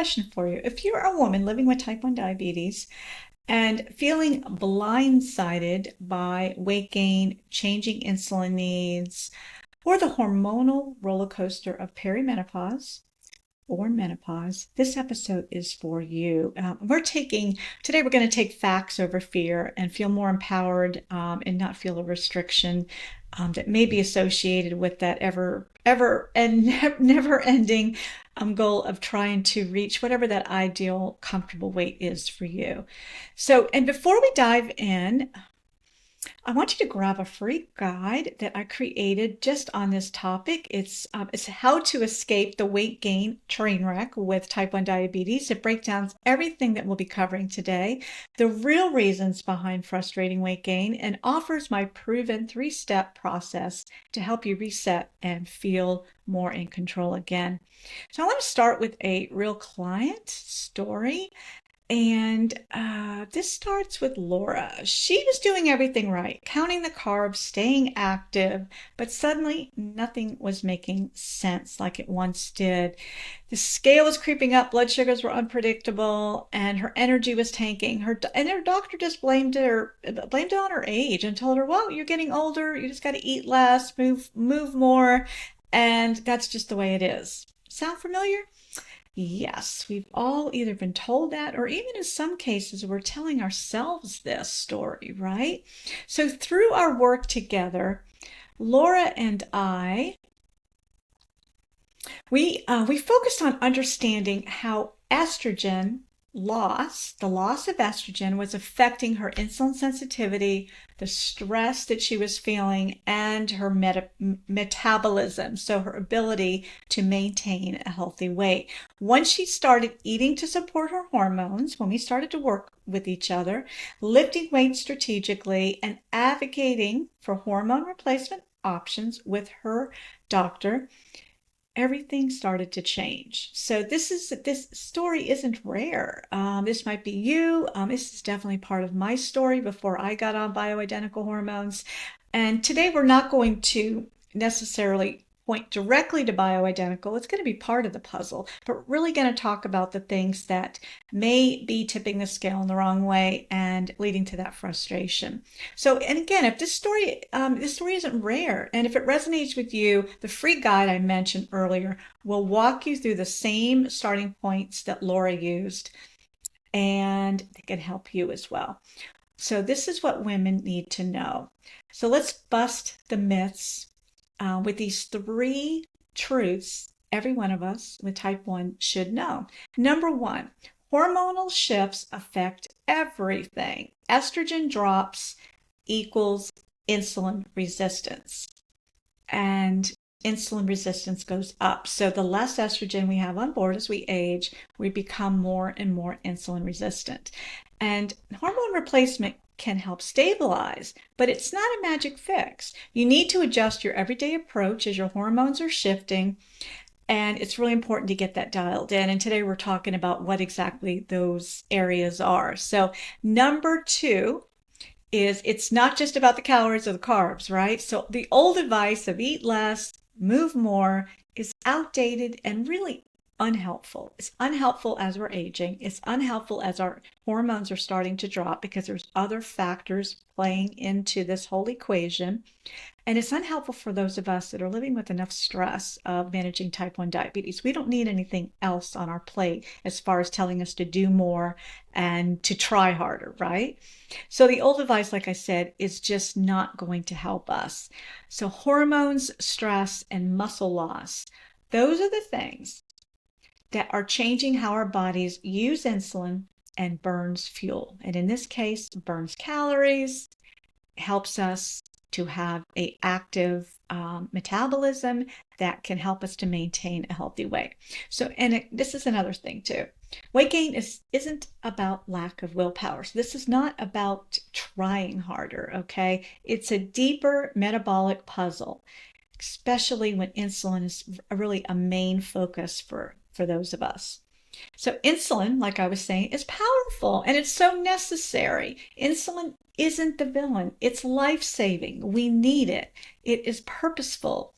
question for you. If you're a woman living with type 1 diabetes and feeling blindsided by weight gain, changing insulin needs, or the hormonal roller coaster of perimenopause or menopause, this episode is for you. Today we're going to take facts over fear and feel more empowered and not feel a restriction that may be associated with that ever and never ending goal of trying to reach whatever that ideal comfortable weight is for you. And before we dive in, I want you to grab a free guide that I created just on this topic. It's how to escape the weight gain train wreck with type 1 diabetes. It breaks down everything that we'll be covering today, the real reasons behind frustrating weight gain, and offers my proven 3-step process to help you reset and feel more in control again. So I want to start with a real client story. And this starts with Laura. She was doing everything right, counting the carbs, staying active, but suddenly nothing was making sense like it once did. The scale was creeping up, blood sugars were unpredictable, and her energy was tanking. Her doctor just blamed it on her age and told her, well, you're getting older, you just got to eat less, move more, and that's just the way it is. Sound familiar? Yes, we've all either been told that, or even in some cases, we're telling ourselves this story, right? So through our work together, Laura and I, we focused on understanding how estrogen the loss of estrogen was affecting her insulin sensitivity, the stress that she was feeling, and her metabolism, so her ability to maintain a healthy weight. Once she started eating to support her hormones, when we started to work with each other, lifting weights strategically, and advocating for hormone replacement options with her doctor, everything started to change. So this story isn't rare. This might be you. This is definitely part of my story before I got on bioidentical hormones. And today we're not going to necessarily point directly to bioidentical. It's going to be part of the puzzle, but we're really going to talk about the things that may be tipping the scale in the wrong way and leading to that frustration. So, and again, if this story isn't rare, and if it resonates with you, the free guide I mentioned earlier will walk you through the same starting points that Laura used, and it can help you as well. So this is what women need to know. So let's bust the myths with these 3 truths every one of us with type 1 should know. Number 1, hormonal shifts affect everything. Estrogen drops equals insulin resistance, and insulin resistance goes up. So the less estrogen we have on board as we age, we become more and more insulin resistant. And hormone replacement can help stabilize, but it's not a magic fix. You need to adjust your everyday approach as your hormones are shifting, and it's really important to get that dialed in. And today we're talking about what exactly those areas are. So number 2 is it's not just about the calories or the carbs, right? So the old advice of eat less, move more is outdated and really unhelpful. It's unhelpful as we're aging. It's unhelpful as our hormones are starting to drop because there's other factors playing into this whole equation. And it's unhelpful for those of us that are living with enough stress of managing type 1 diabetes. We don't need anything else on our plate as far as telling us to do more and to try harder, right? So the old advice, like I said, is just not going to help us. So hormones, stress, and muscle loss, those are the things that are changing how our bodies use insulin and burns fuel. And in this case, burns calories, helps us to have an active metabolism that can help us to maintain a healthy weight. So, and this is another thing too. Weight gain isn't about lack of willpower. So this is not about trying harder, okay? It's a deeper metabolic puzzle, especially when insulin is really a main focus for those of us. So insulin, like I was saying, is powerful and it's so necessary. Insulin isn't the villain. It's life-saving. We need it. It is purposeful.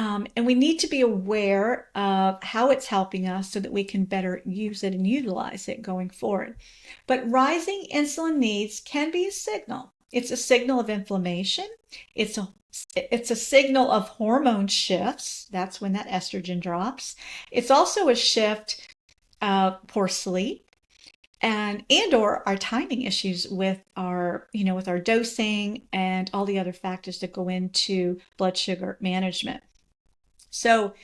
And we need to be aware of how it's helping us so that we can better use it and utilize it going forward. But rising insulin needs can be a signal. It's a signal of inflammation. It's a it's a signal of hormone shifts. That's when that estrogen drops. It's also a shift of poor sleep and or our timing issues with our with our dosing and all the other factors that go into blood sugar management. So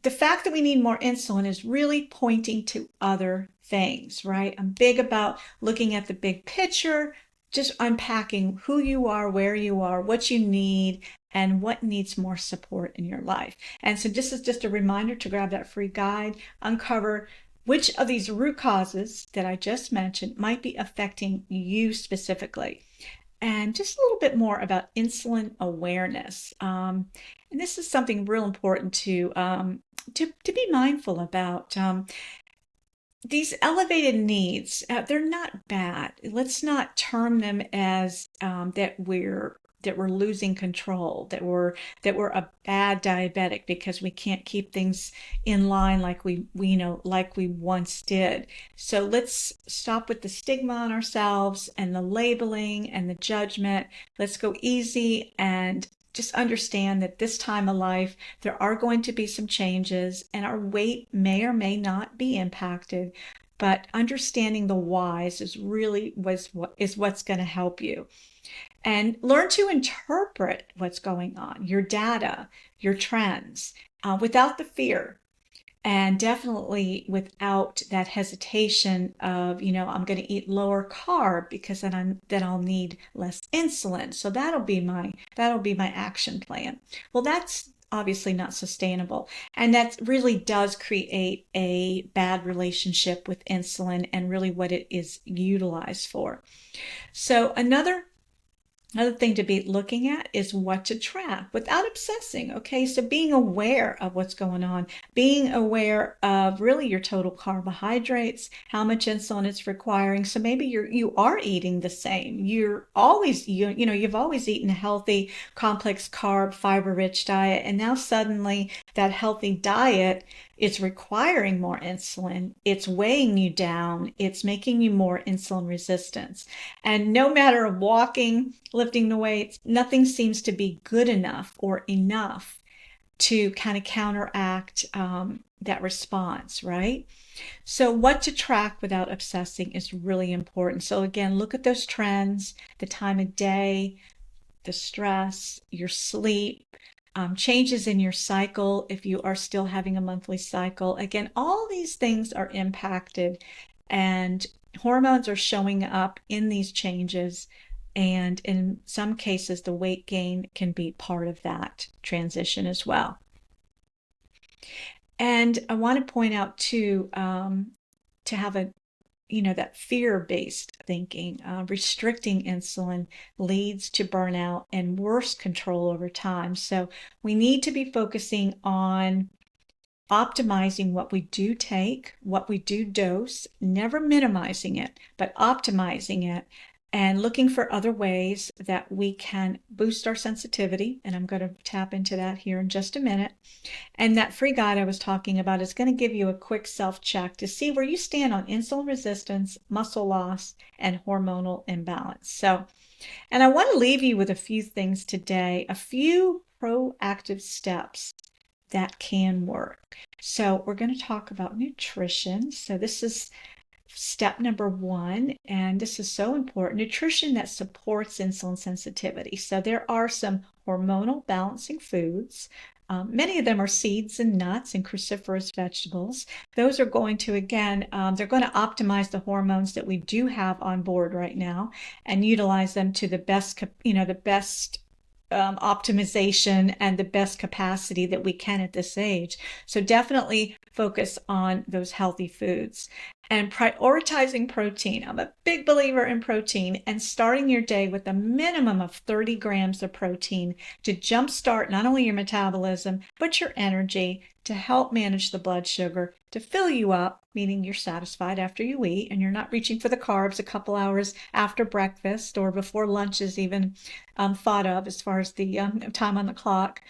the fact that we need more insulin is really pointing to other things, right? I'm big about looking at the big picture, just unpacking who you are, where you are, what you need, and what needs more support in your life. And so this is just a reminder to grab that free guide, uncover which of these root causes that I just mentioned might be affecting you specifically. And just a little bit more about insulin awareness. And this is something real important to be mindful about. These elevated needs, they're not bad. Let's not term them as that we're losing control, that we're a bad diabetic because we can't keep things in line like like we once did. So let's stop with the stigma on ourselves and the labeling and the judgment. Let's go easy and just understand that this time of life, there are going to be some changes and our weight may or may not be impacted, but understanding the whys is what's going to help you. And learn to interpret what's going on, your data, your trends, without the fear. And definitely without that hesitation of, I'm going to eat lower carb because then I'll need less insulin. So that'll be my action plan. Well, that's obviously not sustainable. And that really does create a bad relationship with insulin and really what it is utilized for. So Another thing to be looking at is what to track without obsessing. Okay, so being aware of what's going on, being aware of really your total carbohydrates, how much insulin it's requiring. So maybe you are eating the same. You've always eaten a healthy, complex carb, fiber-rich diet, and now suddenly that healthy diet is requiring more insulin. It's weighing you down. It's making you more insulin resistant. And no matter walking, lifting the weights, nothing seems to be good enough or enough to kind of counteract that response, right? So what to track without obsessing is really important. So again, look at those trends, the time of day, the stress, your sleep, changes in your cycle if you are still having a monthly cycle. Again, all these things are impacted and hormones are showing up in these changes. And in some cases, the weight gain can be part of that transition as well. And I want to point out too, to have that fear-based thinking, restricting insulin leads to burnout and worse control over time. So we need to be focusing on optimizing what we do take, what we do dose, never minimizing it, but optimizing it and looking for other ways that we can boost our sensitivity. And I'm going to tap into that here in just a minute. And that free guide I was talking about is going to give you a quick self-check to see where you stand on insulin resistance, muscle loss, and hormonal imbalance. And I want to leave you with a few things today, a few proactive steps that can work. So we're going to talk about nutrition. So this is step number 1, and this is so important, nutrition that supports insulin sensitivity. So there are some hormonal balancing foods. Many of them are seeds and nuts and cruciferous vegetables. Those are going to, again, they're going to optimize the hormones that we do have on board right now and utilize them to the best, optimization and the best capacity that we can at this age. So definitely focus on those healthy foods and prioritizing protein. I'm a big believer in protein and starting your day with a minimum of 30 grams of protein to jumpstart not only your metabolism, but your energy to help manage the blood sugar, to fill you up, meaning you're satisfied after you eat and you're not reaching for the carbs a couple hours after breakfast or before lunch is even thought of as far as the time on the clock.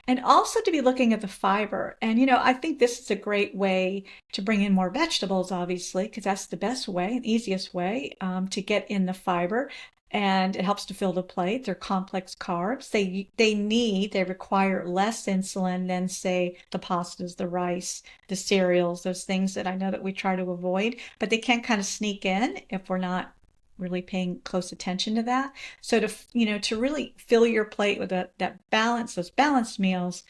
And also to be looking at the fiber. And, I think this is a great way to bring in more vegetables, obviously, because that's the best way and easiest way to get in the fiber. And it helps to fill the plate. They're complex carbs. They require less insulin than, say, the pastas, the rice, the cereals, those things that I know that we try to avoid, but they can kind of sneak in if we're not really paying close attention to that. So to really fill your plate with that balance, those balanced meals,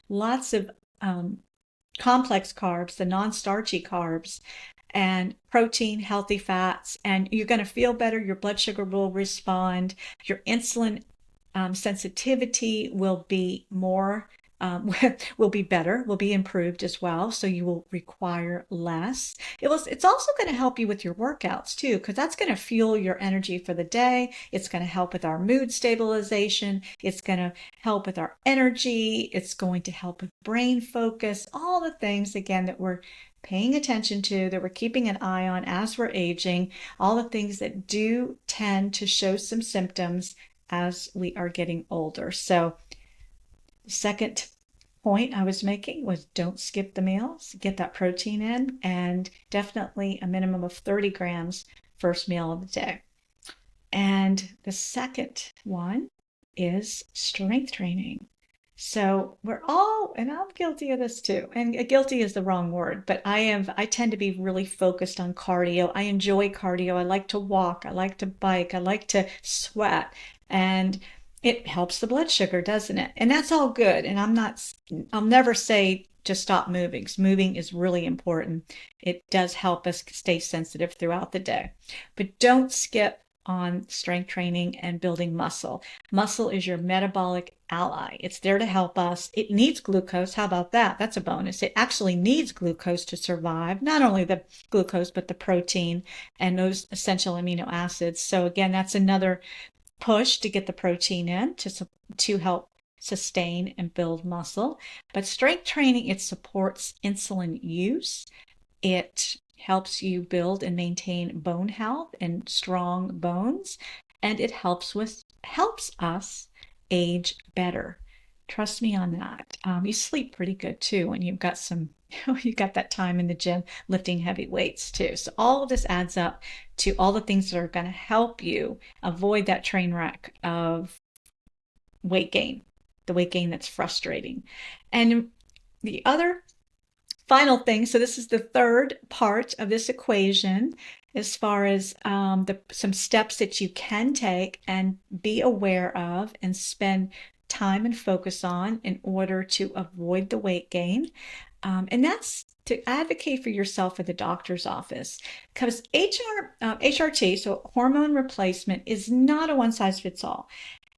lots of complex carbs, the non-starchy carbs, and protein, healthy fats, and you're going to feel better. Your blood sugar will respond. Your insulin sensitivity will be more will be better, will be improved as well. So you will require less. It's also going to help you with your workouts too, because that's going to fuel your energy for the day. It's going to help with our mood stabilization. It's going to help with our energy. It's going to help with brain focus, all the things again that we're paying attention to, that we're keeping an eye on as we're aging, all the things that do tend to show some symptoms as we are getting older. So the second point I was making was don't skip the meals, get that protein in, and definitely a minimum of 30 grams first meal of the day. And the second one is strength training. So and I'm guilty of this too. And guilty is the wrong word, but I tend to be really focused on cardio. I enjoy cardio. I like to walk. I like to bike. I like to sweat. And it helps the blood sugar, doesn't it? And that's all good. And I'll never say to stop moving, 'cause moving is really important. It does help us stay sensitive throughout the day. But don't skip on strength training and building muscle. Muscle is your metabolic ally. It's there to help us. It needs glucose. How about that? That's a bonus. It actually needs glucose to survive, not only the glucose, but the protein and those essential amino acids. So again, that's another push to get the protein in to help sustain and build muscle. But strength training, it supports insulin use. It helps you build and maintain bone health and strong bones, and it helps us age better. Trust me on that. You sleep pretty good too when you've got you've got that time in the gym lifting heavy weights too. So all of this adds up to all the things that are going to help you avoid that train wreck of weight gain, the weight gain that's frustrating. And the other final thing, so this is the third part of this equation as far as some steps that you can take and be aware of and spend time and focus on in order to avoid the weight gain. And that's to advocate for yourself at the doctor's office, because HRT, so hormone replacement, is not a one size fits all.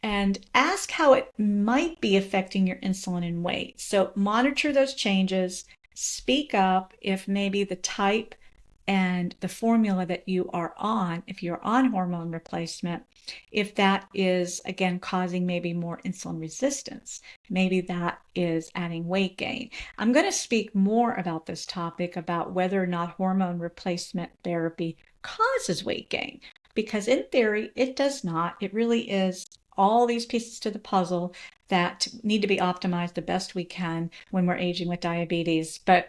And ask how it might be affecting your insulin and weight. So monitor those changes. Speak up if maybe the type and the formula that you are on, if you're on hormone replacement, if that is again causing maybe more insulin resistance, maybe that is adding weight gain. I'm going to speak more about this topic, about whether or not hormone replacement therapy causes weight gain, because in theory it does not. It really is all these pieces to the puzzle that need to be optimized the best we can when we're aging with diabetes. But